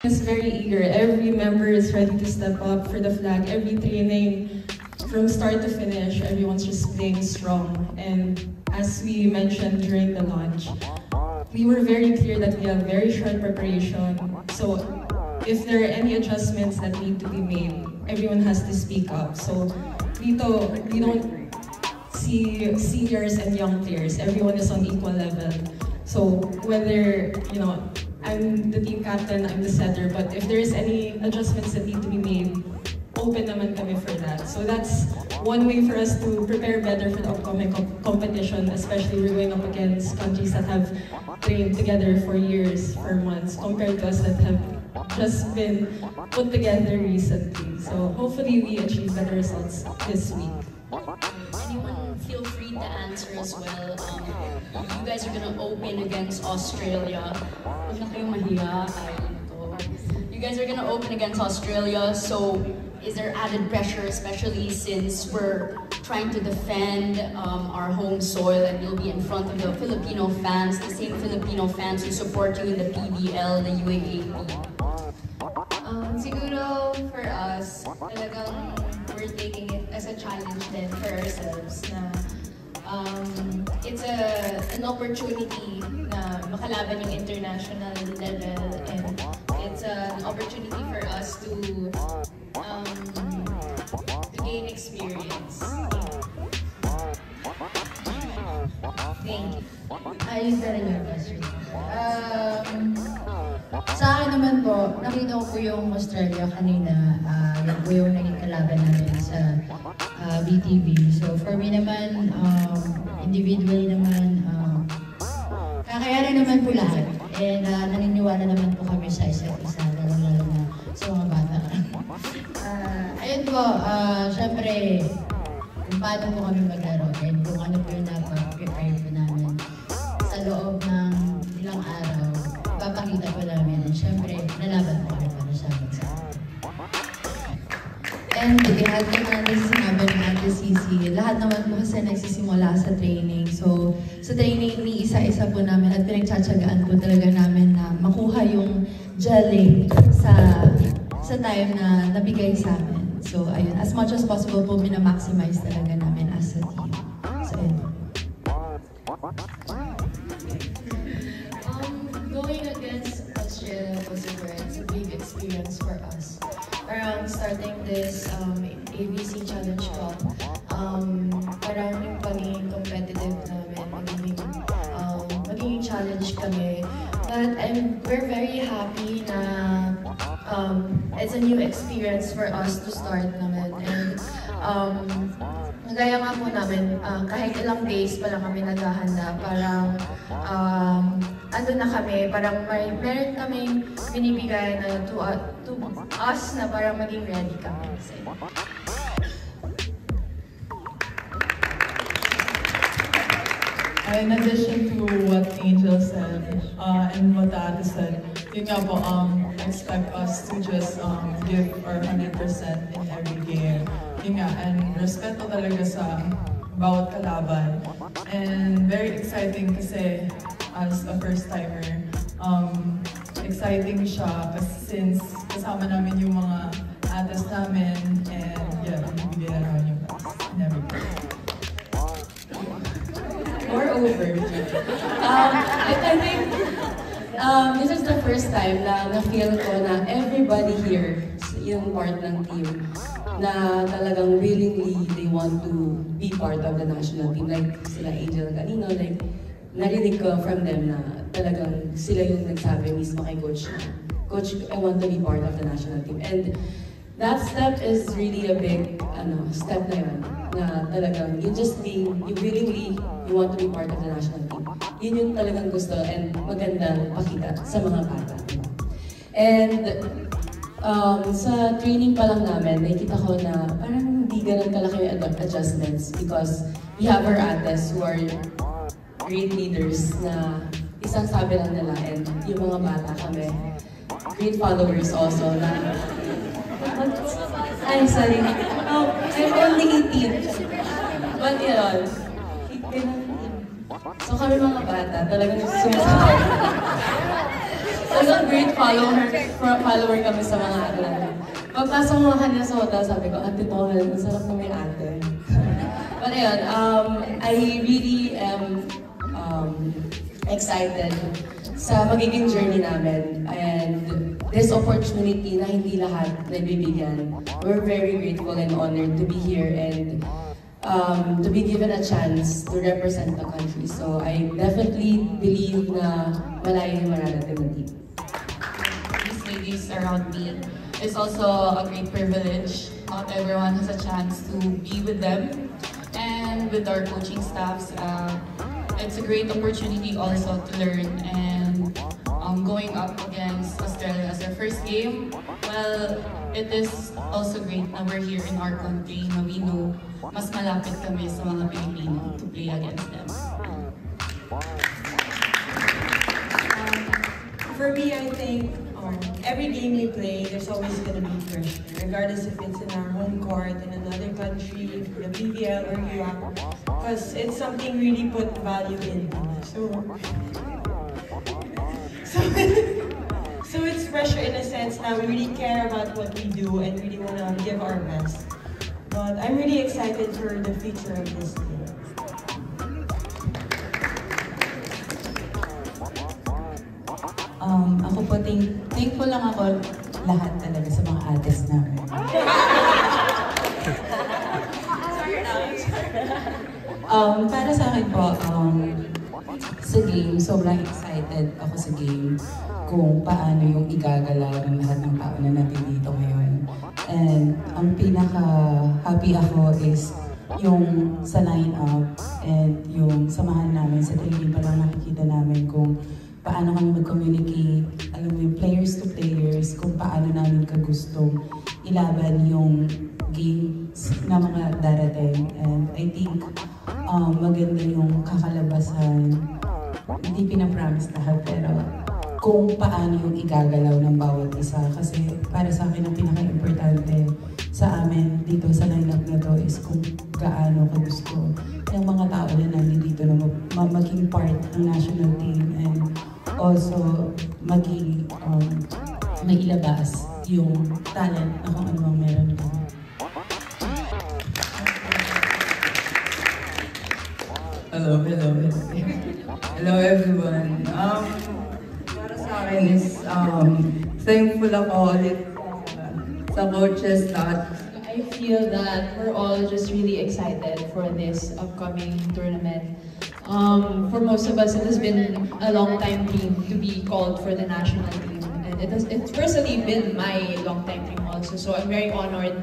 is very eager. Every member is ready to step up for the flag. Every training, from start to finish, everyone's just playing strong. And as we mentioned during the launch, we were very clear that we have very short preparation. So if there are any adjustments that need to be made, everyone has to speak up. So dito, we don't see seniors and young players. Everyone is on equal level. So whether, I'm the team captain, I'm the setter, but if there's any adjustments that need to be made, open naman kami for that. So that's one way for us to prepare better for the upcoming competition, especially we're going up against countries that have trained together for years, for months, compared to us that have just been put together recently. So hopefully we achieve better results this week. Anyone feel free to answer as well. You guys are gonna open against Australia. Huwag na kayong mahiya. You guys are gonna open against Australia, so is there added pressure, especially since we're trying to defend our home soil and you'll be in front of the Filipino fans, the same Filipino fans who support you in the PBL, the UAAP? Siguro for us, talagang we're taking it as a challenge then for ourselves na it's an opportunity na makalaban yung international level, and it's an opportunity for us to gain experience. Thank you. Ayun na rin yung question. Sa akin naman po, nakita ko po yung Australia kanina, yun po yung naging kalaban namin sa BTV. So for me naman, individually naman, kakayanin naman po lahat. And naniniwala naman po kami sa isa't isa, lalo na sa mga bata. Ayun po, syempre, kung paano po kami maglaro and kung ano po yung prepare po namin sa loob ng ilang araw, papakita po namin. And syempre, nalaban po kami para sa amin. And lahat po natin sinabi ng Ate Cici, lahat naman po kasi nagsisimula sa training. So, sa training, ni-isa-isa po namin at pinagtsatsagaan po talaga namin na makuha yung gelling sa time na nabigay sa amin. So, ayun, as much as possible po, minamaximize talaga namin as a team. So, ayun. Going against Australia was a big experience for us. Parang starting this ABC Challenge Cup, parang yung pagiging competitive namin, magiging challenge kami. But we're very happy na it's a new experience for us to start naman. And gaya nga po namin, kahit ilang days pa lang kami naghahanda, parang ando na kami, parang meron kaming binibigay na to us na parang maging ready kami. In addition to what Angel said and what Ate said, yun nga po, expect us to just give our 100% in every game. Yun nga, and respeto talaga sa bawat kalaban. And very exciting kasi as a first-timer, exciting siya kasi since kasama namin yung mga atas namin, and yeah, bibigyan na namin yung best in every game. Moreover, I think this is the first time na na-feel ko na everybody here, yung part ng team, na talagang willingly they want to be part of the national team. Like sila Angel kanino, like narinig ko from them na talagang sila yung nagsabi mismo kay Coach na, Coach, I want to be part of the national team. And that step is really a big step na yun, na talagang you willingly, you want to be part of the national team. Yun yung talagang gusto and magandang pakita sa mga bata. And sa training pa lang namin, nakikita ko na parang hindi ganun kalaki yung adjustments because we have our ates who are great leaders na isang sabi lang nila, and yung mga bata kami, great followers also na I'm sorry. I'm only 18. But yun, so kami mga bata, talagang sumasabi. Talagang great follower kami sa mga ano namin. Pagpasok mo kanina sa hotel, sabi ko, Ate Tol, masarap na may ate. But ayun, I really am excited sa magiging journey namin. And this opportunity na hindi lahat nagbibigyan. We're very grateful and honored to be here and to be given a chance to represent the country. So I definitely believe na malayo yung mararating na team. These ladies around me, it's also a great privilege. Not everyone has a chance to be with them. And with our coaching staffs, it's a great opportunity also to learn. And going up against Australia as our first game, well, it is also great na we're here in our country, na we know mas malapit kami sa mga Pilipino to play against them. For me, I think every game we play, there's always going to be pressure, regardless if it's in our home court, in another country, the BBL, or Europe, because it's something really put value in. So it's pressure in a sense that we really care about what we do and really want to give our best. But I'm really excited for the future of this team. Ako po, thankful lang ako lahat talaga sa mga ates namin. Para sa akin po, sa game, sobrang excited ako sa game kung paano yung igagalaw ng lahat ng tao na natin dito ngayon. And ang pinaka-happy ako is yung sa line-up and yung samahan namin sa training pa lang nakikita namin kung paano kami mag-communicate, alam mo yung players to players, kung paano namin kagustong ilaban yung games na mga darating. And I think maganda yung kakalabasan. Hindi pinapromise lahat, pero kung paano yung igagalaw ng bawat isa. Kasi para sa akin ang pinaka-importante sa amin dito sa lineup na to is kung gaano kagusto ng mga tao na nandito na maging part ng national team and also maging mailabas yung talent na kung ano bang meron ko. Hello everyone. Para sa akin is thankful ako ulit sa coaches lahat. I feel that we're all just really excited for this upcoming tournament. For most of us, it has been a long time dream to be called for the national team, and it's personally been my long time dream also. So I'm very honored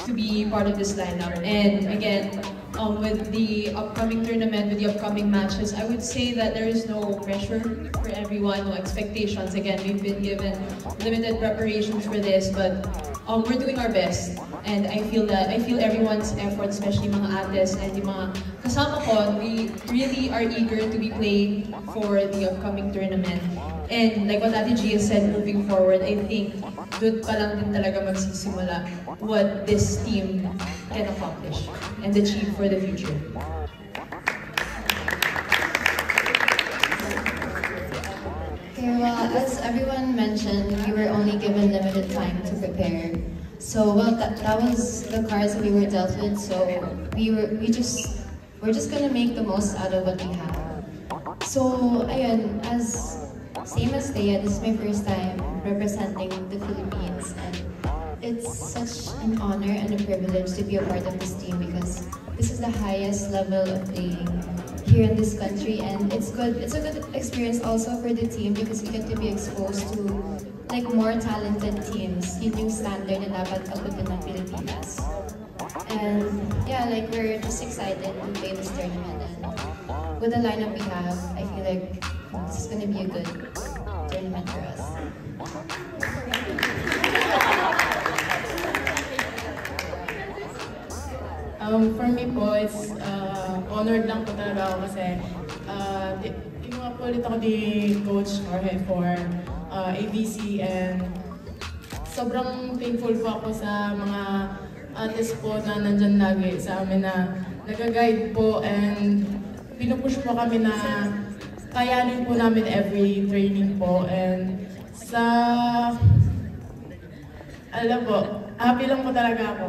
to be part of this lineup. And again, with the upcoming tournament, with the upcoming matches, I would say that there is no pressure for everyone, no expectations. Again, we've been given limited preparations for this, but we're doing our best. And I feel everyone's effort, especially mga ates and yung mga kasama ko, we really are eager to be playing for the upcoming tournament. And like what Ate Gia said, moving forward, I think doon pa lang din talaga magsisimula what this team can accomplish and achieve for the future. Okay, well, as everyone mentioned, we were only given limited time to prepare. So, well, that was the cards that we were dealt with. So, we're just gonna make the most out of what we have. So, ayun, same as Thea, this is my first time representing the Philippines, and it's such an honor and a privilege to be a part of this team because this is the highest level of playing here in this country, and it's a good experience also for the team because we get to be exposed to like more talented teams. Yun yung standard na dapat abutin ng Pilipinas. And yeah, like we're just excited to play this tournament, and with the lineup we have, I feel like this is gonna be a good tournament for us. For me po, it's honored lang po talaga ako kasi inuha po ulit ako ni Coach Jorge for ABC, and sobrang thankful po ako sa mga ates po na nandyan lagi sa amin na nag-guide po and pinupush po kami na kayanin po namin every training po, and alam po, happy lang po talaga ako.